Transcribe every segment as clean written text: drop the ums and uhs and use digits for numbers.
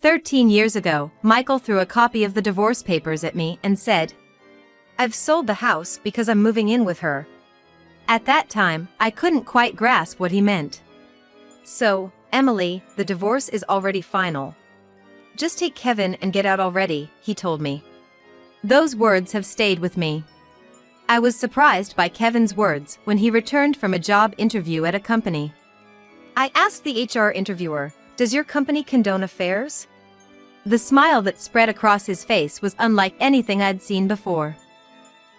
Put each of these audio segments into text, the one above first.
13 years ago, Michael threw a copy of the divorce papers at me and said, "I've sold the house because I'm moving in with her." At that time, I couldn't quite grasp what he meant. "So, Emily, the divorce is already final. Just take Kevin and get out already," he told me. Those words have stayed with me. I was surprised by Kevin's words when he returned from a job interview at a company. I asked the HR interviewer, "Does your company condone affairs?" The smile that spread across his face was unlike anything I'd seen before.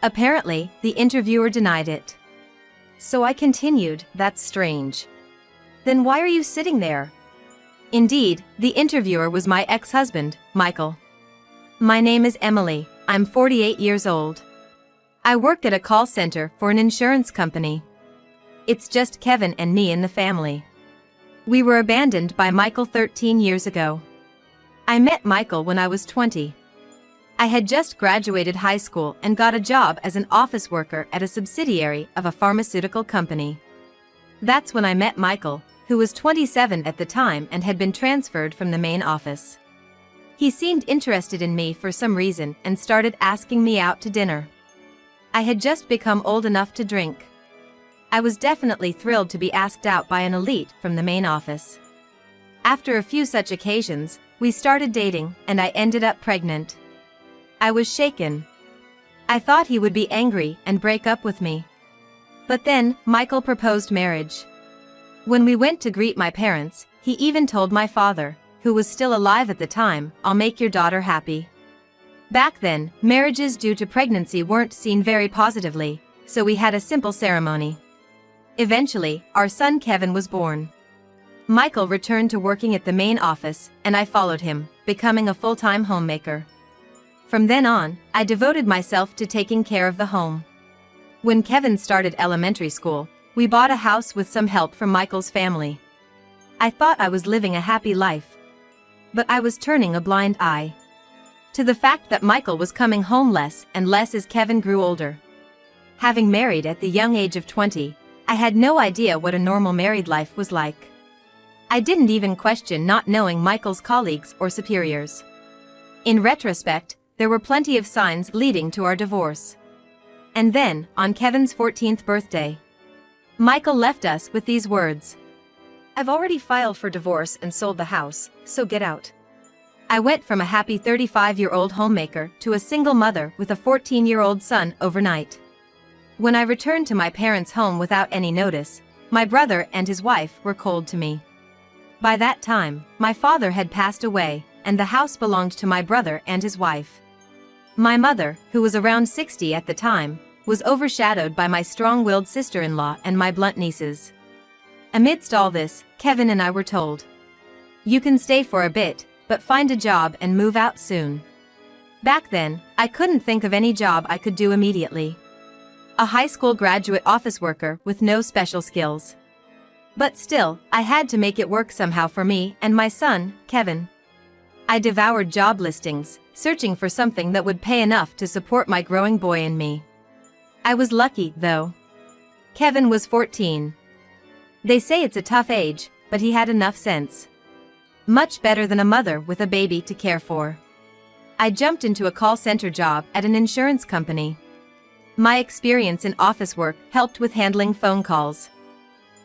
Apparently, the interviewer denied it. So I continued, "That's strange. Then why are you sitting there?" Indeed, the interviewer was my ex-husband, Michael. "My name is Emily, I'm 48 years old. I work at a call center for an insurance company. It's just Kevin and me in the family. We were abandoned by Michael 13 years ago. I met Michael when I was 20. I had just graduated high school and got a job as an office worker at a subsidiary of a pharmaceutical company. That's when I met Michael, who was 27 at the time and had been transferred from the main office. He seemed interested in me for some reason and started asking me out to dinner. I had just become old enough to drink. I was definitely thrilled to be asked out by an elite from the main office. After a few such occasions, we started dating and I ended up pregnant. I was shaken. I thought he would be angry and break up with me. But then, Michael proposed marriage. When we went to greet my parents, he even told my father, who was still alive at the time, "I'll make your daughter happy." Back then, marriages due to pregnancy weren't seen very positively, so we had a simple ceremony. Eventually, our son Kevin was born. Michael returned to working at the main office, and I followed him, becoming a full-time homemaker. From then on, I devoted myself to taking care of the home. When Kevin started elementary school, we bought a house with some help from Michael's family. I thought I was living a happy life. But I was turning a blind eye to the fact that Michael was coming home less and less as Kevin grew older. Having married at the young age of 20, I had no idea what a normal married life was like. I didn't even question not knowing Michael's colleagues or superiors. In retrospect, there were plenty of signs leading to our divorce. And then, on Kevin's 14th birthday, Michael left us with these words, "I've already filed for divorce and sold the house, so get out." I went from a happy 35-year-old homemaker to a single mother with a 14-year-old son overnight. When I returned to my parents' home without any notice, my brother and his wife were cold to me. By that time, my father had passed away, and the house belonged to my brother and his wife. My mother, who was around 60 at the time, was overshadowed by my strong-willed sister-in-law and my blunt nieces. Amidst all this, Kevin and I were told, "You can stay for a bit, but find a job and move out soon." Back then, I couldn't think of any job I could do immediately. A high school graduate office worker with no special skills. But still, I had to make it work somehow for me and my son, Kevin. I devoured job listings, searching for something that would pay enough to support my growing boy and me. I was lucky, though. Kevin was 14. They say it's a tough age, but he had enough sense. Much better than a mother with a baby to care for. I jumped into a call center job at an insurance company. My experience in office work helped with handling phone calls.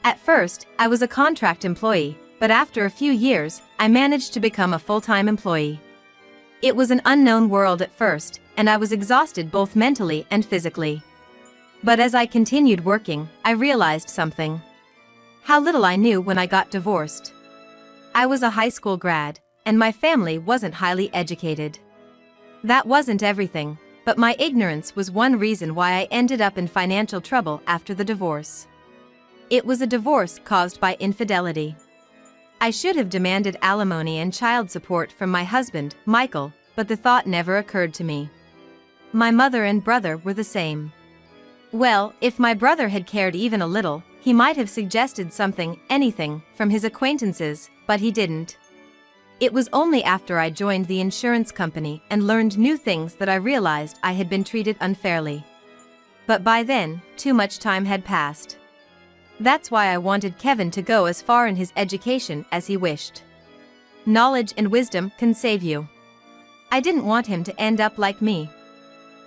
At first, I was a contract employee, but after a few years, I managed to become a full-time employee. It was an unknown world at first, and I was exhausted both mentally and physically. But as I continued working, I realized something. How little I knew when I got divorced. I was a high school grad, and my family wasn't highly educated. That wasn't everything, but my ignorance was one reason why I ended up in financial trouble after the divorce. It was a divorce caused by infidelity. I should have demanded alimony and child support from my husband, Michael, but the thought never occurred to me. My mother and brother were the same. Well, if my brother had cared even a little, he might have suggested something, anything, from his acquaintances, but he didn't. It was only after I joined the insurance company and learned new things that I realized I had been treated unfairly. But by then, too much time had passed. That's why I wanted Kevin to go as far in his education as he wished. Knowledge and wisdom can save you. I didn't want him to end up like me.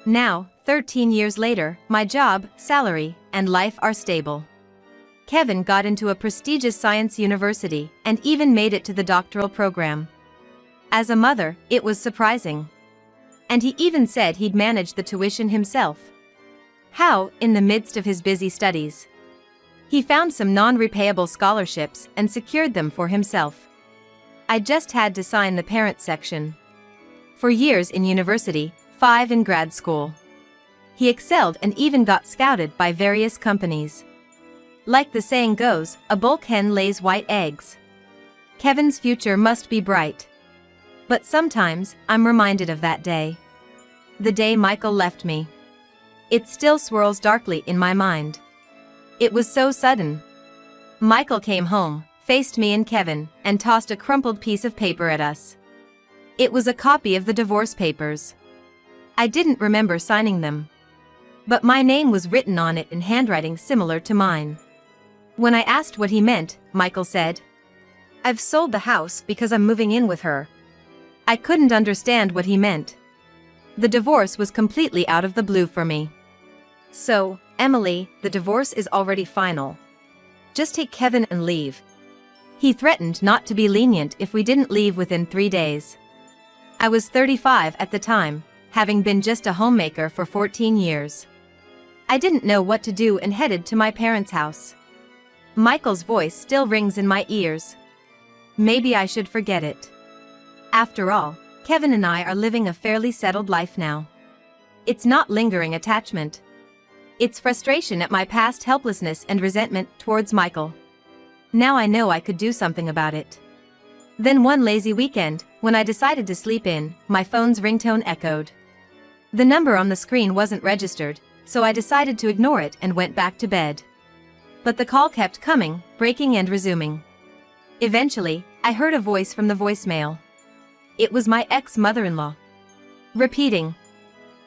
Now, 13 years later, my job, salary, and life are stable. Kevin got into a prestigious science university and even made it to the doctoral program. As a mother, it was surprising. And he even said he'd manage the tuition himself. How, in the midst of his busy studies? He found some non-repayable scholarships and secured them for himself. I just had to sign the parent section. For years in university, 5 in grad school. He excelled and even got scouted by various companies. Like the saying goes, a bulk hen lays white eggs. Kevin's future must be bright. But sometimes, I'm reminded of that day. The day Michael left me. It still swirls darkly in my mind. It was so sudden. Michael came home, faced me and Kevin, and tossed a crumpled piece of paper at us. It was a copy of the divorce papers. I didn't remember signing them. But my name was written on it in handwriting similar to mine. When I asked what he meant, Michael said, "I've sold the house because I'm moving in with her." I couldn't understand what he meant. The divorce was completely out of the blue for me. "So, Emily, the divorce is already final. Just take Kevin and leave." He threatened not to be lenient if we didn't leave within 3 days. I was 35 at the time, having been just a homemaker for 14 years. I didn't know what to do and headed to my parents' house. Michael's voice still rings in my ears. Maybe I should forget it. After all, Kevin and I are living a fairly settled life now. It's not lingering attachment. It's frustration at my past helplessness and resentment towards Michael. Now I know I could do something about it. Then one lazy weekend, when I decided to sleep in, my phone's ringtone echoed. The number on the screen wasn't registered, so I decided to ignore it and went back to bed. But the call kept coming, breaking and resuming. Eventually, I heard a voice from the voicemail. It was my ex-mother-in-law. Repeating,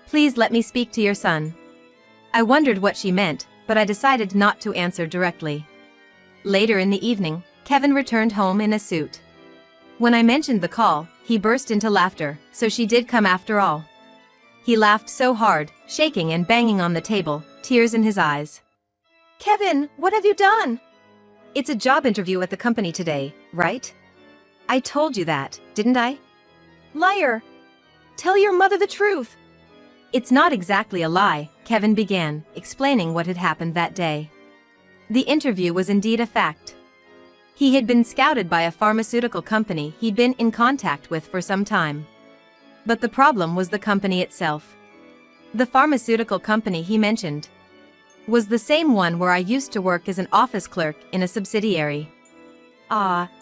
"Please let me speak to your son." I wondered what she meant, but I decided not to answer directly. Later in the evening, Kevin returned home in a suit. When I mentioned the call, he burst into laughter, so she did come after all. He laughed so hard, shaking and banging on the table, tears in his eyes. "Kevin, what have you done?" "It's a job interview at the company today, right? I told you that, didn't I?" "Liar! Tell your mother the truth." "It's not exactly a lie," Kevin began, explaining what had happened that day. The interview was indeed a fact. He had been scouted by a pharmaceutical company he'd been in contact with for some time. But the problem was the company itself. The pharmaceutical company he mentioned was the same one where I used to work as an office clerk in a subsidiary.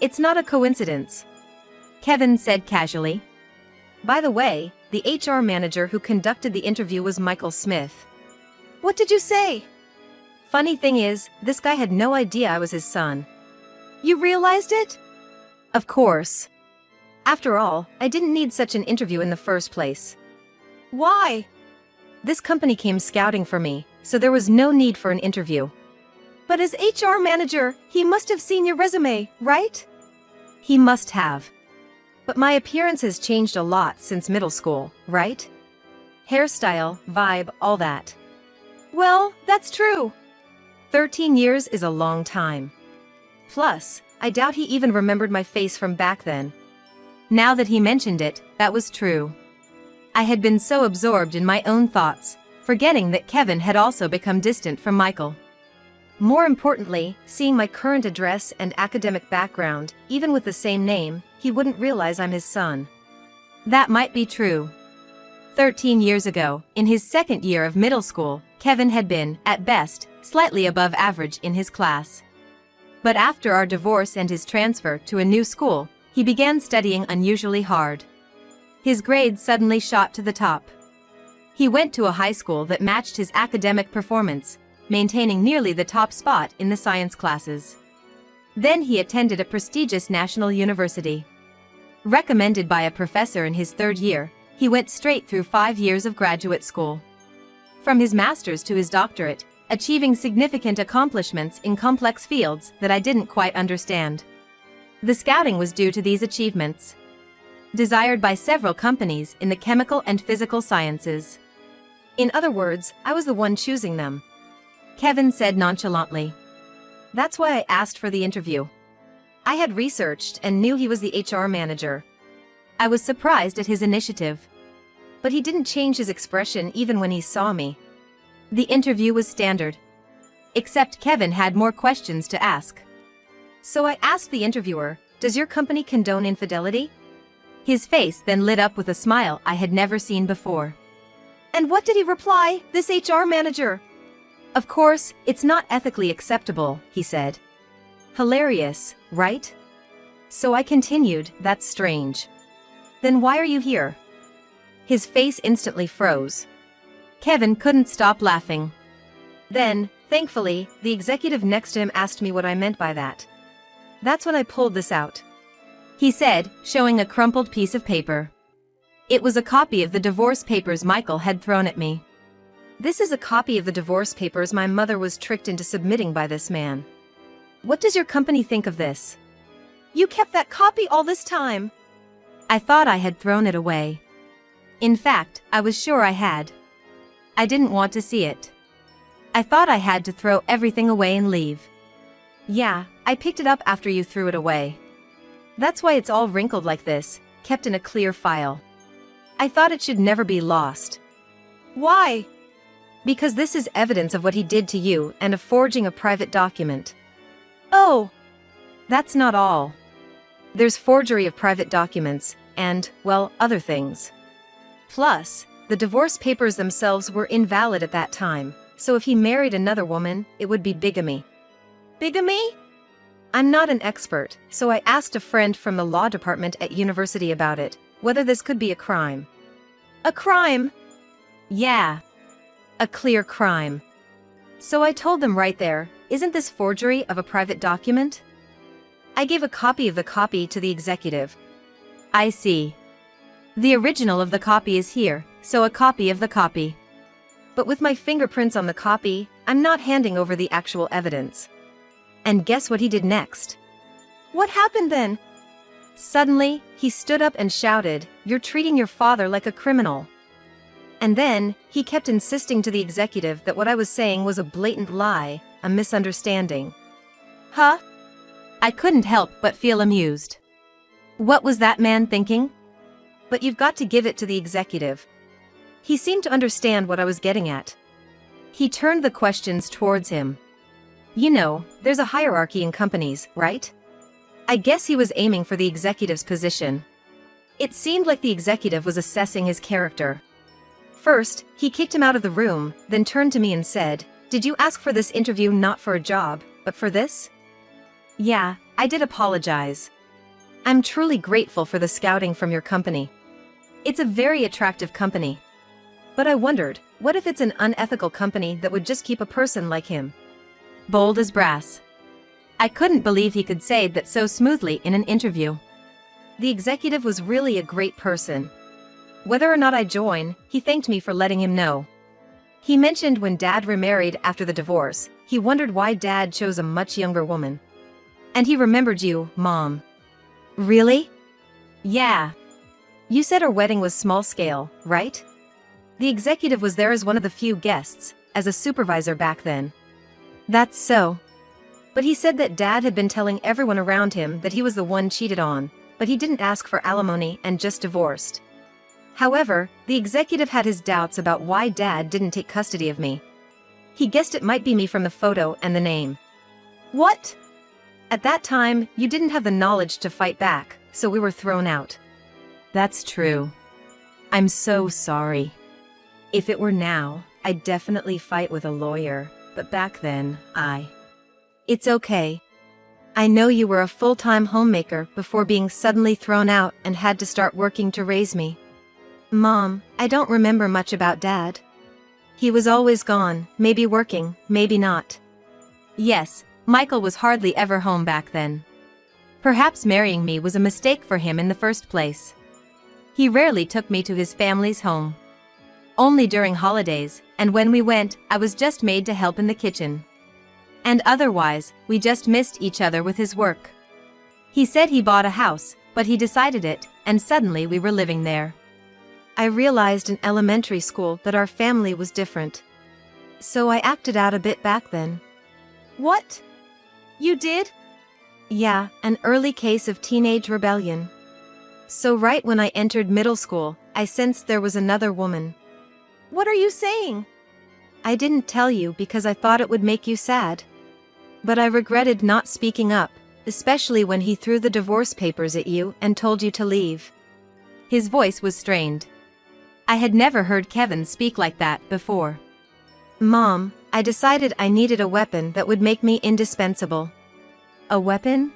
It's not a coincidence," Kevin said casually. "By the way, the HR manager who conducted the interview was Michael Smith." "What did you say?" "Funny thing is, this guy had no idea I was his son." "You realized it?" "Of course. After all, I didn't need such an interview in the first place." "Why?" "This company came scouting for me, so there was no need for an interview." "But as HR manager, he must have seen your resume, right?" "He must have. But my appearance has changed a lot since middle school, right? Hairstyle, vibe, all that." "Well, that's true." 13 years is a long time. Plus, I doubt he even remembered my face from back then. Now that he mentioned it, that was true. I had been so absorbed in my own thoughts, forgetting that Kevin had also become distant from Michael. More importantly, seeing my current address and academic background, even with the same name, he wouldn't realize I'm his son. That might be true. 13 years ago, in his second year of middle school, Kevin had been, at best, slightly above average in his class. But after our divorce and his transfer to a new school, he began studying unusually hard. His grades suddenly shot to the top. He went to a high school that matched his academic performance, maintaining nearly the top spot in the science classes. Then he attended a prestigious national university. Recommended by a professor in his third year, he went straight through 5 years of graduate school. From his master's to his doctorate, achieving significant accomplishments in complex fields that I didn't quite understand. The scouting was due to these achievements, desired by several companies in the chemical and physical sciences. In other words, I was the one choosing them, Kevin said nonchalantly. That's why I asked for the interview. I had researched and knew he was the HR manager. I was surprised at his initiative. But he didn't change his expression even when he saw me. The interview was standard. Except Kevin had more questions to ask. So I asked the interviewer, "Does your company condone infidelity?" His face then lit up with a smile I had never seen before. And what did he reply, this HR manager? "Of course, it's not ethically acceptable," he said. Hilarious, right? So I continued, "That's strange. Then why are you here?" His face instantly froze. Kevin couldn't stop laughing. Then, thankfully, the executive next to him asked me what I meant by that. That's when I pulled this out, he said, showing a crumpled piece of paper. It was a copy of the divorce papers Michael had thrown at me. This is a copy of the divorce papers my mother was tricked into submitting by this man. What does your company think of this? You kept that copy all this time? I thought I had thrown it away. In fact, I was sure I had. I didn't want to see it. I thought I had to throw everything away and leave. Yeah, I picked it up after you threw it away. That's why it's all wrinkled like this, kept in a clear file. I thought it should never be lost. Why? Because this is evidence of what he did to you and of forging a private document. Oh! That's not all. There's forgery of private documents, and, well, other things. Plus, the divorce papers themselves were invalid at that time, so if he married another woman, it would be bigamy. Bigamy? I'm not an expert, so I asked a friend from the law department at university about it, whether this could be a crime. A crime? Yeah. A clear crime. So I told them right there, isn't this forgery of a private document? I gave a copy of the copy to the executive. I see. The original of the copy is here, so a copy of the copy. But with my fingerprints on the copy, I'm not handing over the actual evidence. And guess what he did next? What happened then? Suddenly, he stood up and shouted, "You're treating your father like a criminal." And then, he kept insisting to the executive that what I was saying was a blatant lie, a misunderstanding. Huh? I couldn't help but feel amused. What was that man thinking? But you've got to give it to the executive. He seemed to understand what I was getting at. He turned the questions towards him. You know, there's a hierarchy in companies, right? I guess he was aiming for the executive's position. It seemed like the executive was assessing his character. First, he kicked him out of the room, then turned to me and said, "Did you ask for this interview not for a job, but for this?" Yeah, I did apologize. I'm truly grateful for the scouting from your company. It's a very attractive company. But I wondered, what if it's an unethical company that would just keep a person like him? Bold as brass. I couldn't believe he could say that so smoothly in an interview. The executive was really a great person. Whether or not I join, he thanked me for letting him know. He mentioned when Dad remarried after the divorce, he wondered why Dad chose a much younger woman. And he remembered you, Mom. Really? Yeah. You said our wedding was small scale, right? The executive was there as one of the few guests, as a supervisor back then. That's so. But he said that Dad had been telling everyone around him that he was the one cheated on, but he didn't ask for alimony and just divorced. However, the executive had his doubts about why Dad didn't take custody of me. He guessed it might be me from the photo and the name. What? At that time, you didn't have the knowledge to fight back, so we were thrown out. That's true. I'm so sorry. If it were now, I'd definitely fight with a lawyer, but back then, It's okay. I know you were a full-time homemaker before being suddenly thrown out and had to start working to raise me. Mom, I don't remember much about Dad. He was always gone, maybe working, maybe not. Yes, Michael was hardly ever home back then. Perhaps marrying me was a mistake for him in the first place. He rarely took me to his family's home. Only during holidays, and when we went, I was just made to help in the kitchen. And otherwise, we just missed each other with his work. He said he bought a house, but he decided it, and suddenly we were living there. I realized in elementary school that our family was different. So I acted out a bit back then. What? You did? Yeah, an early case of teenage rebellion. So right when I entered middle school, I sensed there was another woman. What are you saying? I didn't tell you because I thought it would make you sad. But I regretted not speaking up, especially when he threw the divorce papers at you and told you to leave. His voice was strained. I had never heard Kevin speak like that before. Mom, I decided I needed a weapon that would make me indispensable. A weapon?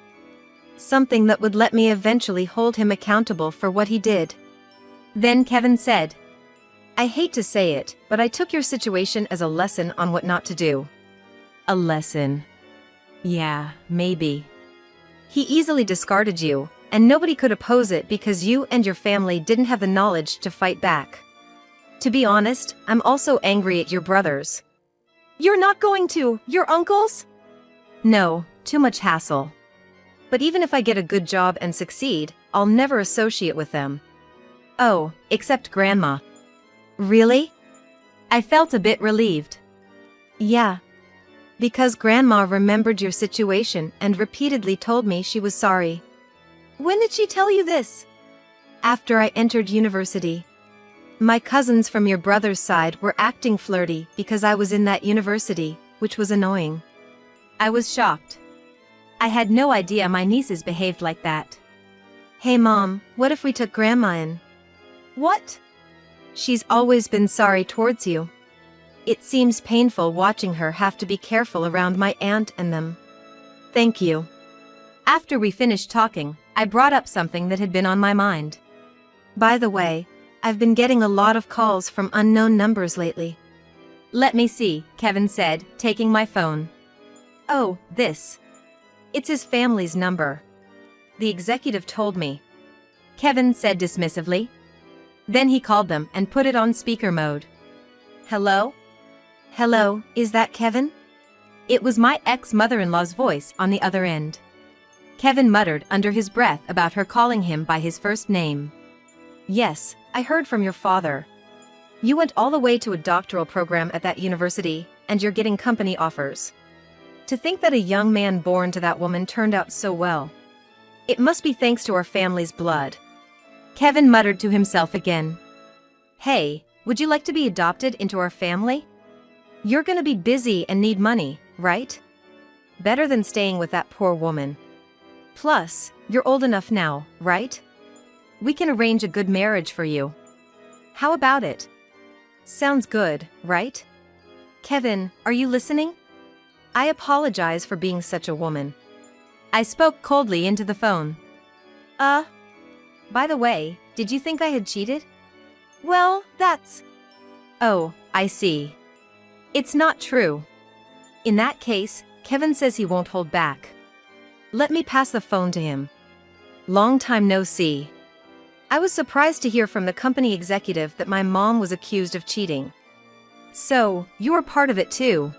Something that would let me eventually hold him accountable for what he did. Then Kevin said, I hate to say it, but I took your situation as a lesson on what not to do. A lesson. Yeah, maybe. He easily discarded you, and nobody could oppose it because you and your family didn't have the knowledge to fight back. To be honest, I'm also angry at your brothers. You're not going to your uncles? No, too much hassle. But even if I get a good job and succeed, I'll never associate with them. Oh, except Grandma. Really? I felt a bit relieved. Yeah. Because Grandma remembered your situation and repeatedly told me she was sorry. When did she tell you this? After I entered university. My cousins from your brother's side were acting flirty because I was in that university, which was annoying. I was shocked. I had no idea my nieces behaved like that. Hey Mom, what if we took Grandma in? What? She's always been sorry towards you. It seems painful watching her have to be careful around my aunt and them. Thank you. After we finished talking, I brought up something that had been on my mind. By the way, I've been getting a lot of calls from unknown numbers lately. Let me see, Kevin said, taking my phone. Oh, this. It's his family's number. The executive told me. Kevin said dismissively. Then he called them and put it on speaker mode. Hello? Hello, is that Kevin? It was my ex-mother-in-law's voice on the other end. Kevin muttered under his breath about her calling him by his first name. Yes, I heard from your father. You went all the way to a doctoral program at that university, and you're getting company offers. To think that a young man born to that woman turned out so well. It must be thanks to our family's blood. Kevin muttered to himself again. Hey, would you like to be adopted into our family? You're gonna be busy and need money, right? Better than staying with that poor woman. Plus, you're old enough now, right? We can arrange a good marriage for you. How about it? Sounds good, right? Kevin, are you listening? I apologize for being such a woman. I spoke coldly into the phone. By the way, did you think I had cheated? Well, that's... Oh, I see. It's not true. In that case, Kevin says he won't hold back. Let me pass the phone to him. Long time no see. I was surprised to hear from the company executive that my mom was accused of cheating. So, you were part of it too?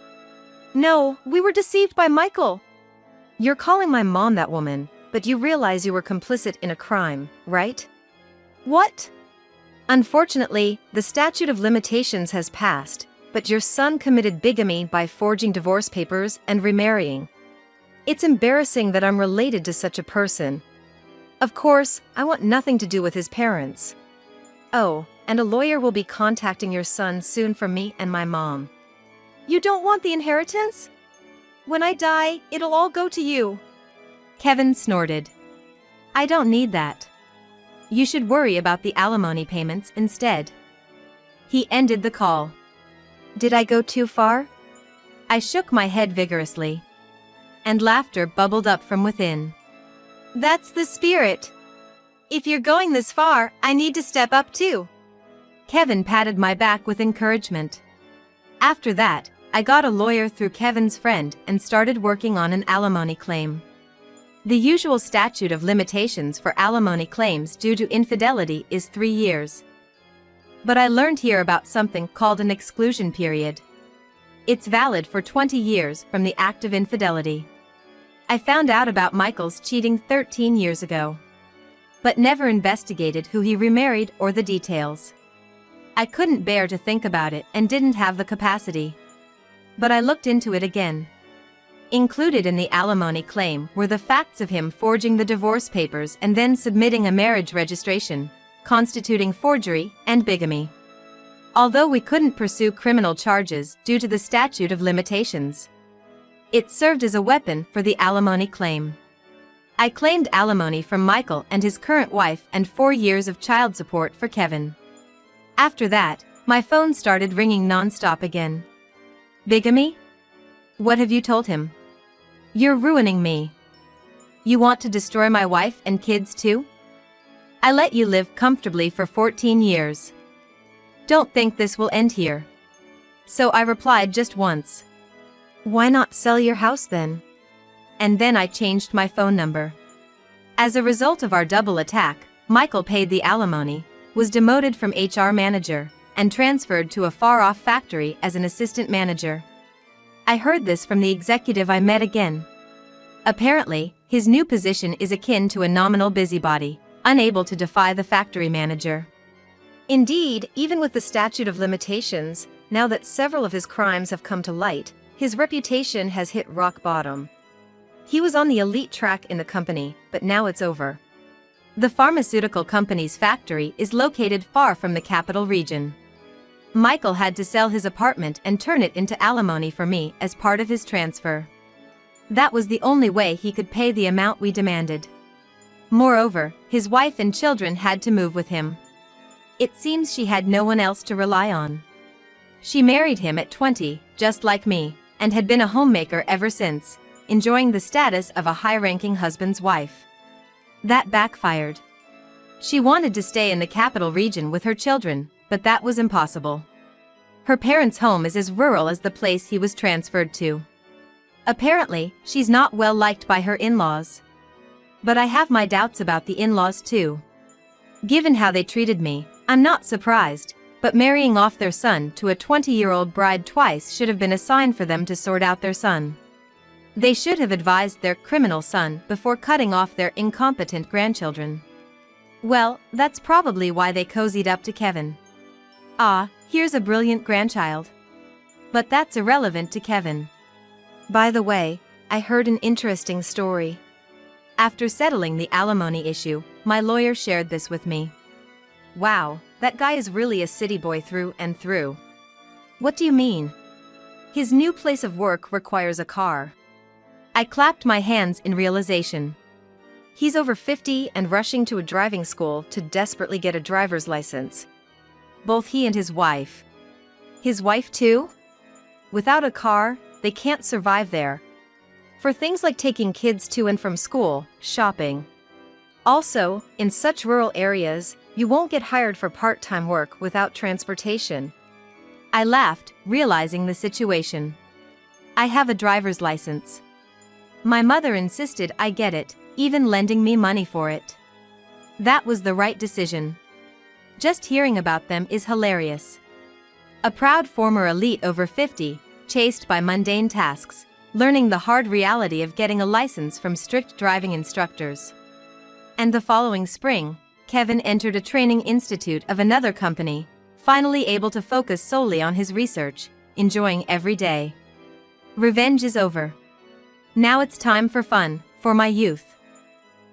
No, we were deceived by Michael. You're calling my mom that woman, but you realize you were complicit in a crime, right? What? Unfortunately, the statute of limitations has passed, but your son committed bigamy by forging divorce papers and remarrying. It's embarrassing that I'm related to such a person. Of course, I want nothing to do with his parents. Oh, and a lawyer will be contacting your son soon for me and my mom. You don't want the inheritance? When I die, it'll all go to you. Kevin snorted. I don't need that. You should worry about the alimony payments instead. He ended the call. Did I go too far? I shook my head vigorously. And laughter bubbled up from within. That's the spirit. If you're going this far, I need to step up too. Kevin patted my back with encouragement. After that, I got a lawyer through Kevin's friend and started working on an alimony claim. The usual statute of limitations for alimony claims due to infidelity is 3 years. But I learned here about something called an exclusion period. It's valid for 20 years from the act of infidelity. I found out about Michael's cheating 13 years ago, but never investigated who he remarried or the details. I couldn't bear to think about it and didn't have the capacity. But I looked into it again. Included in the alimony claim were the facts of him forging the divorce papers and then submitting a marriage registration, constituting forgery and bigamy. Although we couldn't pursue criminal charges due to the statute of limitations, it served as a weapon for the alimony claim. I claimed alimony from Michael and his current wife and 4 years of child support for Kevin. After that, my phone started ringing non-stop again. Bigamy? What have you told him? You're ruining me. You want to destroy my wife and kids too? I let you live comfortably for 14 years. Don't think this will end here. So I replied just once. Why not sell your house then? And then I changed my phone number. As a result of our double attack, Michael paid the alimony, was demoted from HR manager, and transferred to a far-off factory as an assistant manager. I heard this from the executive I met again. Apparently, his new position is akin to a nominal busybody, unable to defy the factory manager. Indeed, even with the statute of limitations, now that several of his crimes have come to light, his reputation has hit rock bottom. He was on the elite track in the company, but now it's over. The pharmaceutical company's factory is located far from the capital region. Michael had to sell his apartment and turn it into alimony for me as part of his transfer. That was the only way he could pay the amount we demanded. Moreover, his wife and children had to move with him. It seems she had no one else to rely on. She married him at 20, just like me, and had been a homemaker ever since, enjoying the status of a high-ranking husband's wife. That backfired. She wanted to stay in the capital region with her children, but that was impossible. Her parents' home is as rural as the place he was transferred to. Apparently, she's not well liked by her in-laws. But I have my doubts about the in-laws too. Given how they treated me, I'm not surprised, but marrying off their son to a 20-year-old bride twice should have been a sign for them to sort out their son. They should have advised their criminal son before cutting off their incompetent grandchildren. Well, that's probably why they cozied up to Kevin. Ah, here's a brilliant grandchild. But that's irrelevant to Kevin. By the way, I heard an interesting story. After settling the alimony issue, my lawyer shared this with me. Wow, that guy is really a city boy through and through. What do you mean? His new place of work requires a car. I clapped my hands in realization. He's over 50 and rushing to a driving school to desperately get a driver's license. Both he and his wife. His wife too? Without a car, they can't survive there. For things like taking kids to and from school, shopping. Also, in such rural areas, you won't get hired for part-time work without transportation. I laughed, realizing the situation. I have a driver's license. My mother insisted I get it, even lending me money for it. That was the right decision. Just hearing about them is hilarious. A proud former elite over 50, chased by mundane tasks, learning the hard reality of getting a license from strict driving instructors. And the following spring, Kevin entered a training institute of another company, finally able to focus solely on his research, enjoying every day. Revenge is over. Now it's time for fun, for my youth.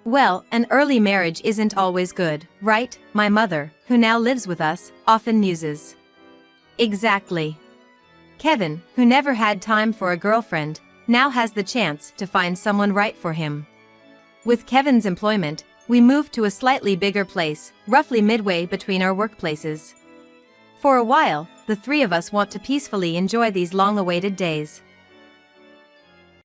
Well, an early marriage isn't always good, right? My mother, who now lives with us, often muses. Exactly. Kevin, who never had time for a girlfriend, now has the chance to find someone right for him. With Kevin's employment, we moved to a slightly bigger place, roughly midway between our workplaces. For a while, the three of us want to peacefully enjoy these long-awaited days.